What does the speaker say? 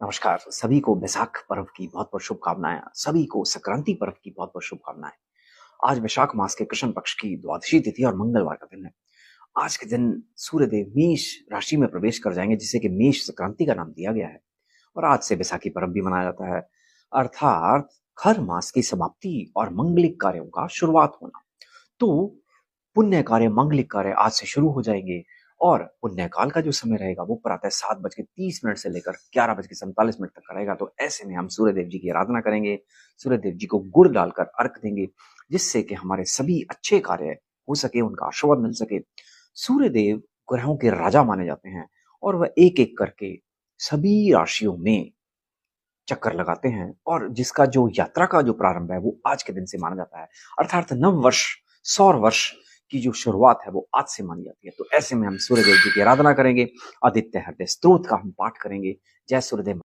नमस्कार, सभी को बैसाख पर्व की बहुत-बहुत शुभकामनाएँ। सभी को संक्रांति पर्व की बहुत-बहुत शुभकामनाएँ। आज वैशाख मास के कृष्ण पक्ष की द्वादशी तिथि और मंगलवार का दिन है। आज के दिन सूर्यदेव मेष राशि में प्रवेश कर जाएँगे, जिसे कि मेष संक्रांति का नाम दिया गया है और आज से बैसाखी पर्व भी मनाया जाता है। अर्थात खर मास की समाप्ति और मंगलिक कार्यों का शुरुआत होना। तो पुण्य कार्य, मांगलिक कार्य आज से शुरू हो जाएंगे और पुण्यकाल का जो समय रहेगा वो प्रातः 7:30 से लेकर 11:47 तक का रहेगा। तो ऐसे में हम सूर्यदेव जी की आराधना करेंगे, सूर्यदेव जी को गुड़ डालकर अर्घ देंगे, जिससे कि हमारे सभी अच्छे कार्य हो सके, उनका आशीर्वाद मिल सके। सूर्यदेव ग्रहों के राजा माने जाते हैं और वह एक एक करके सभी राशियों में चक्कर लगाते हैं और जिसका जो यात्रा का जो प्रारंभ है वो आज के दिन से माना जाता है। अर्थात नव वर्ष, सौर वर्ष की जो शुरुआत है वो आज से मानी जाती है। तो ऐसे में हम सूर्यदेव जी की आराधना करेंगे, आदित्य हृदय स्तोत्र का हम पाठ करेंगे। जय सूर्यदेव